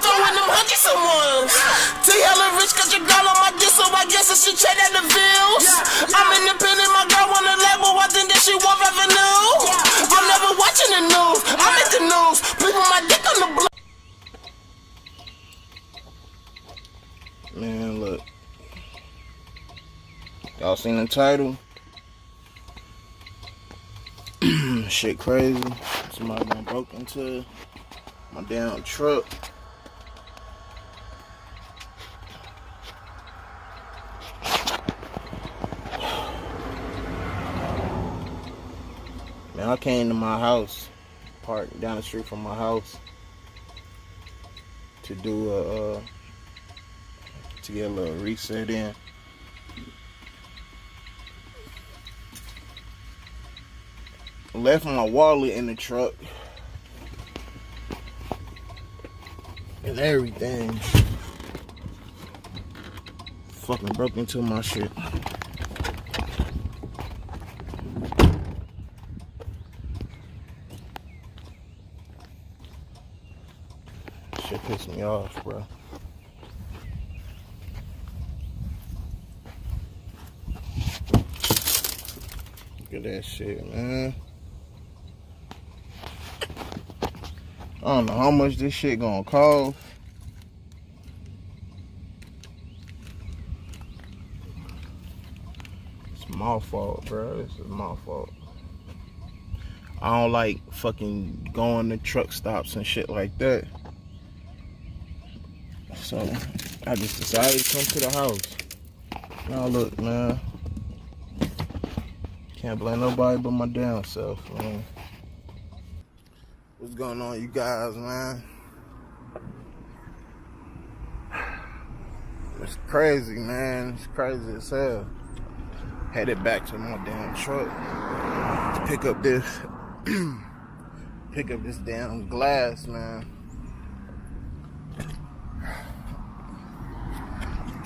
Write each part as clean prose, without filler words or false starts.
throwing them hundreds of ones. T hella rich, got your girl on my dick, so I guess I should check out the bills. I'm independent, my girl on the level, I think that she want revenue. I'm never watching the news, I'm at the news, flipping my dick on the block. Man, look. Y'all seen the title? Shit crazy. Somebody done broke into my damn truck. Man, I came to my house, parked down the street from my house, to do to get a little reset in. Left my wallet in the truck and everything. Fucking broke into my shit. Shit pissed me off, bro. Look at that shit, man. I don't know how much this shit gonna cost. It's my fault, bro. This is my fault. I don't like fucking going to truck stops and shit like that. So I just decided to come to the house. Now look, man. Can't blame nobody but my damn self, man. What's going on, you guys, man? It's crazy, man. It's crazy as hell. Headed back to my damn truck to pick up this damn glass, man.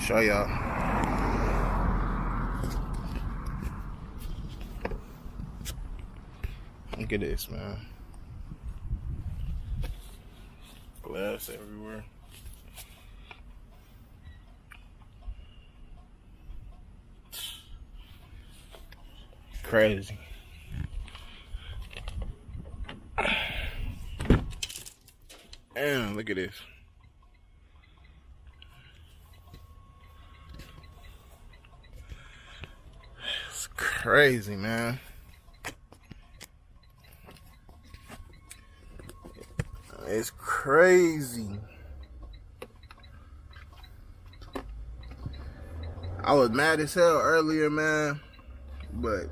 Show y'all. Look at this, man. Glass everywhere. Crazy. And look at this. It's crazy, man. It's crazy. I was mad as hell earlier, man. But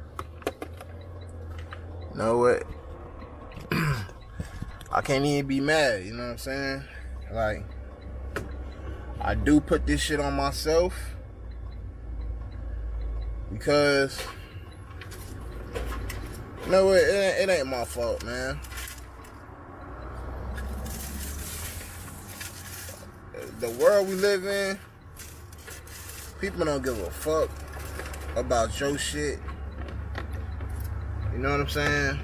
you know what? I can't even be mad, you know what I'm saying? Like, I do put this shit on myself because, you know what? It ain't my fault, man. The world we live in, people don't give a fuck about your shit. You know what I'm saying?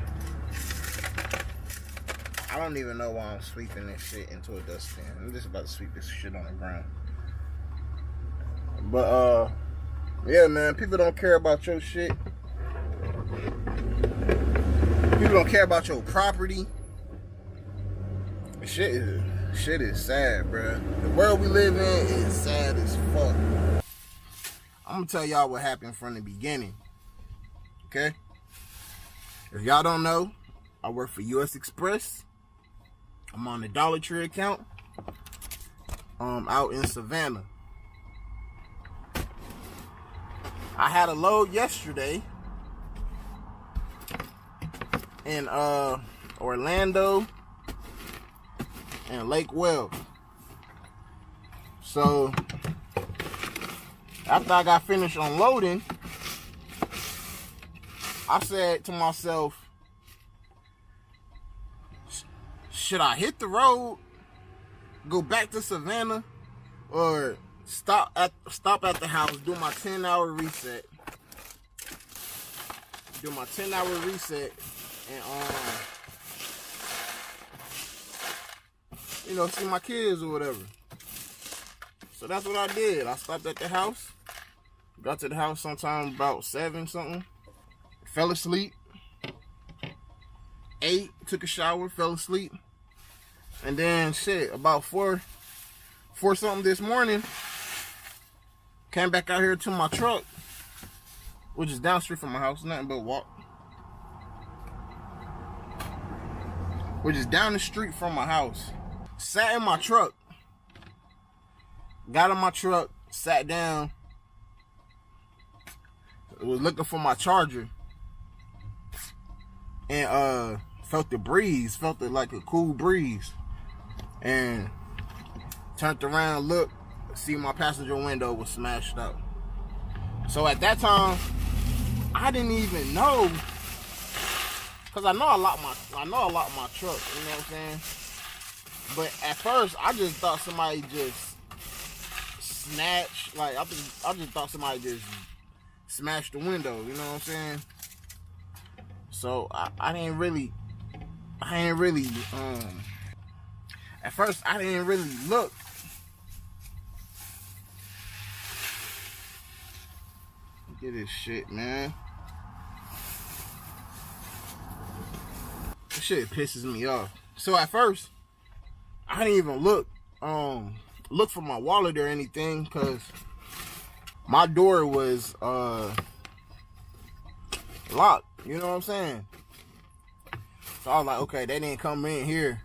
I don't even know why I'm sweeping this shit into a dustbin. I'm just about to sweep this shit on the ground. But yeah, man, people don't care about your shit. People don't care about your property. Shit is sad, bro. The world we live in is sad as fuck. I'm gonna tell y'all what happened from the beginning. Okay? If y'all don't know, I work for US Express. I'm on the Dollar Tree account. Out in Savannah. I had a load yesterday in Orlando and Lake Wells. So after I got finished unloading, I said to myself, should I hit the road, go back to Savannah, or stop at the house, do my 10-hour reset, you know, see my kids or whatever. So that's what I did. I stopped at the house. Got to the house sometime about 7 something. Fell asleep. Ate, took a shower, fell asleep. And then shit, about 4 something this morning, came back out here to my truck, which is down the street from my house, nothing but walk. Which is down the street from my house. Sat in my truck. Got in my truck, sat down. Was looking for my charger. And felt the breeze, felt it like a cool breeze. And turned around, looked, see my passenger window was smashed out. So at that time, I didn't even know, cause I know I locked my truck, you know what I'm saying? But at first, I just thought somebody just snatched, like I just thought somebody just smashed the window, you know what I'm saying? So I didn't really, at first I didn't really look. Look at this shit, man. This shit pisses me off. So at first, I didn't even look for my wallet or anything, cause my door was locked, you know what I'm saying? So I was like, okay, they didn't come in here.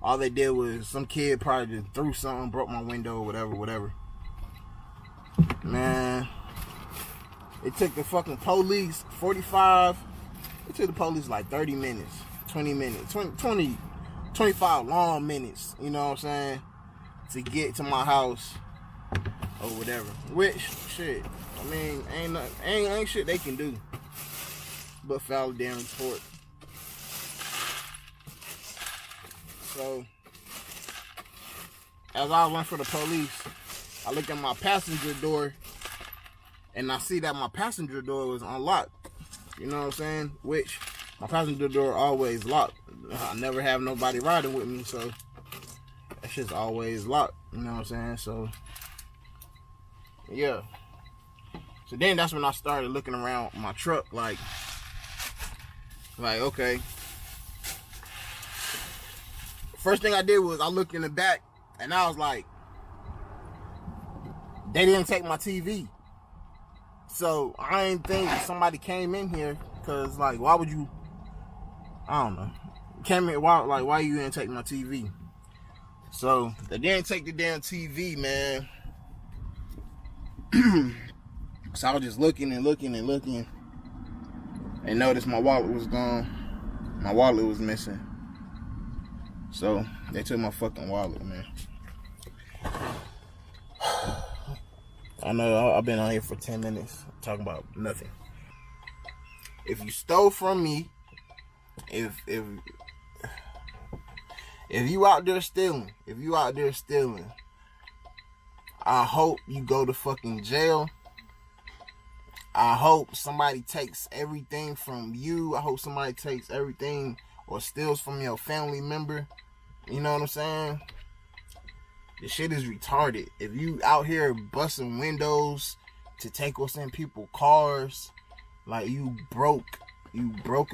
All they did was some kid probably just threw something, broke my window, whatever. Man, it took the fucking police 45. It took the police like 30 minutes, 20 minutes, 25 long minutes, you know what I'm saying, to get to my house or whatever. Which, shit, I mean, ain't shit they can do but file a damn report. So, as I went for the police, I look at my passenger door, and I see that my passenger door was unlocked. You know what I'm saying? Which, my passenger door always locked. I never have nobody riding with me, so that shit's always locked. You know what I'm saying? So, yeah. So then that's when I started looking around my truck, like okay. First thing I did was I looked in the back, and I was like, they didn't take my TV. So I didn't think somebody came in here, cause like, why would you? I don't know. Came in, why you didn't take my TV? So they didn't take the damn TV, man. So I was just looking, and noticed my wallet was gone. My wallet was missing. So they took my fucking wallet, man. I know I've been on here for 10 minutes talking about nothing. If you stole from me, if you out there stealing, I hope you go to fucking jail. I hope somebody takes everything from you. I hope somebody takes everything or steals from your family member. You know what I'm saying? This shit is retarded. If you out here busting windows to take what's in people's cars, like you broke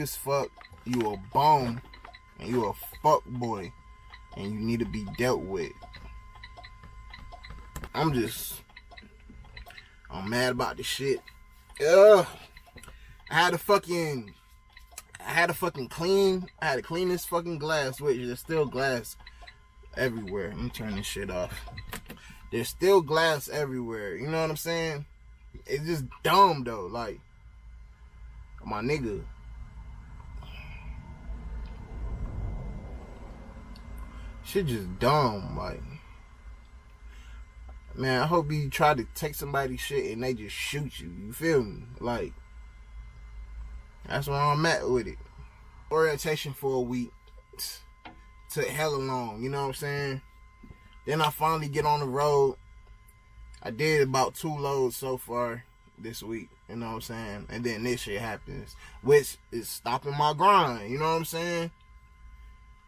as fuck, you a bum, and you a fuck boy, and you need to be dealt with. I'm mad about this shit. I had to clean this fucking glass, which there's still glass everywhere. Let me turn this shit off. There's still glass everywhere. You know what I'm saying? It's just dumb though. Like, my nigga. Shit just dumb. Like, man, I hope you try to take somebody's shit and they just shoot you. You feel me? Like, that's where I'm at with it. Orientation for a week. Took hella long, you know what I'm saying? Then I finally get on the road. I did about 2 loads so far this week, you know what I'm saying? And then this shit happens, which is stopping my grind, you know what I'm saying?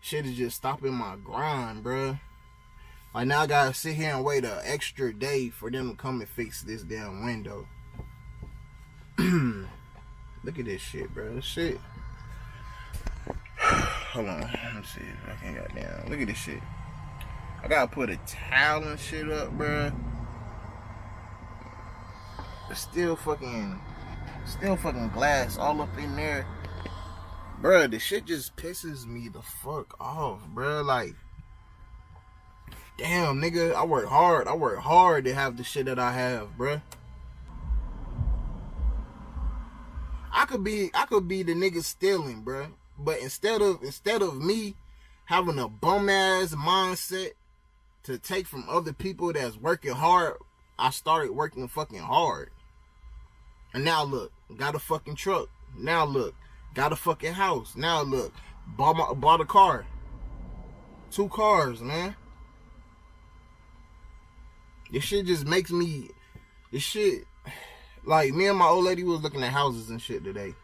shit is just stopping my grind, bruh. Like, now I gotta sit here and wait an extra day for them to come and fix this damn window. Look at this shit, bro. This shit. Hold on. Let me see if I can get down. Look at this shit. I gotta put a towel and shit up, bro. It's still fucking glass all up in there. Bro, this shit just pisses me the fuck off, bro. Like, damn, nigga, I work hard to have the shit that I have, bruh. I could be the nigga stealing, bruh. But instead of me having a bum ass mindset to take from other people that's working hard, I started working fucking hard. And now look, got a fucking truck. Now look, got a fucking house. Now look, bought a car. 2 cars, man. This shit just makes me, like, me and my old lady was looking at houses and shit today.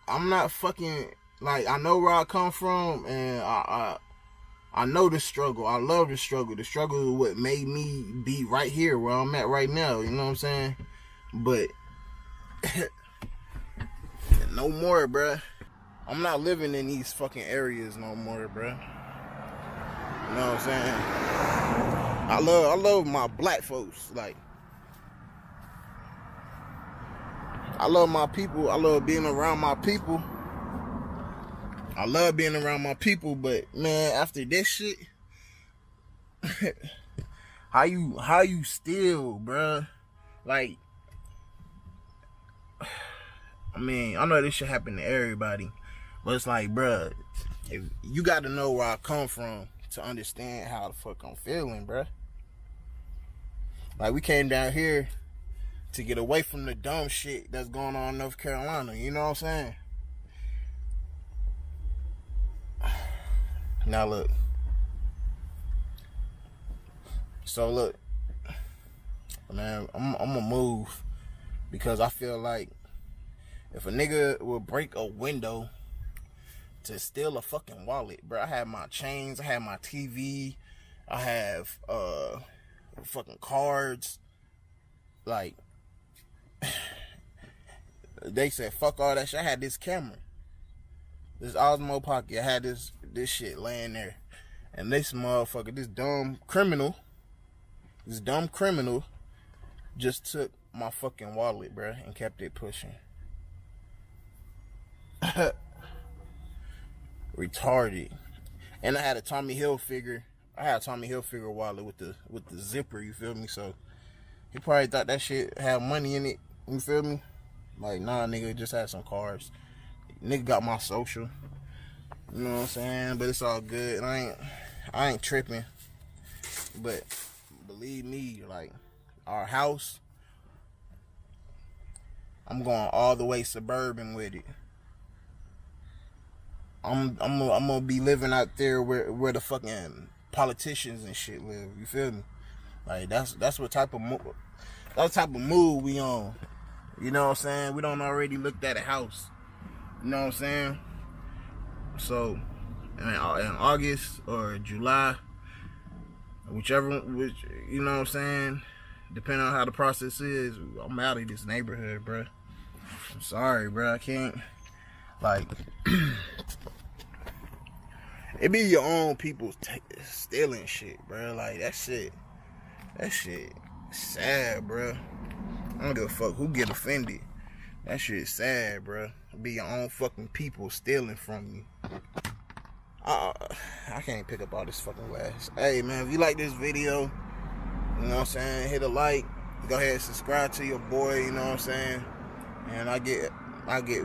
I'm not fucking, like, I know where I come from, and I know the struggle. I love the struggle. The struggle is what made me be right here where I'm at right now, you know what I'm saying? But, no more, bruh. I'm not living in these fucking areas no more, bruh. You know what I'm saying? I love my black folks. Like, I love my people. I love being around my people. But man, after this shit, how you still, bruh? Like, I mean, I know this shit happen to everybody, but it's like, bruh, if you got to know where I come from to understand how the fuck I'm feeling, bruh. Like, we came down here to get away from the dumb shit that's going on in North Carolina, you know what I'm saying? Now look. So look, man, I'm gonna move because I feel like if a nigga will break a window to steal a fucking wallet, bro. I have my chains, I have my TV, I have fucking cards. Like, they said fuck all that shit. I had this camera, this Osmo Pocket. I had this shit laying there, and this motherfucker, this dumb criminal just took my fucking wallet, bro, and kept it pushing. Retarded. And I had a Tommy Hilfiger wallet with the zipper, you feel me? So he probably thought that shit had money in it, you feel me? Like, nah, nigga, it just had some cars. Nigga got my social, you know what I'm saying? But it's all good. I ain't tripping. But believe me, like, our house, I'm going all the way suburban with it. I'm gonna be living out there where the fucking politicians and shit live. You feel me? Like, that's what type of mood we on. You know what I'm saying? We don't already looked at a house. You know what I'm saying? So in August or July, whichever, you know what I'm saying? Depending on how the process is, I'm out of this neighborhood, bro. I'm sorry, bro. I can't, like. It be your own people stealing shit, bro. Like, that shit sad, bro. I don't give a fuck who get offended. That shit sad, bro. It be your own fucking people stealing from you. I can't pick up all this fucking glass. Hey, man, if you like this video, you know what I'm saying, hit a like. Go ahead and subscribe to your boy, you know what I'm saying. And I'll get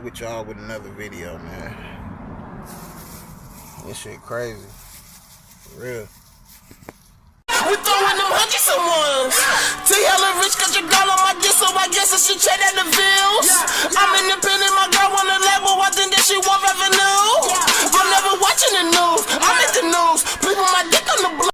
with y'all with another video, man. This shit crazy. For real. We throwing them hundreds of ones. Tell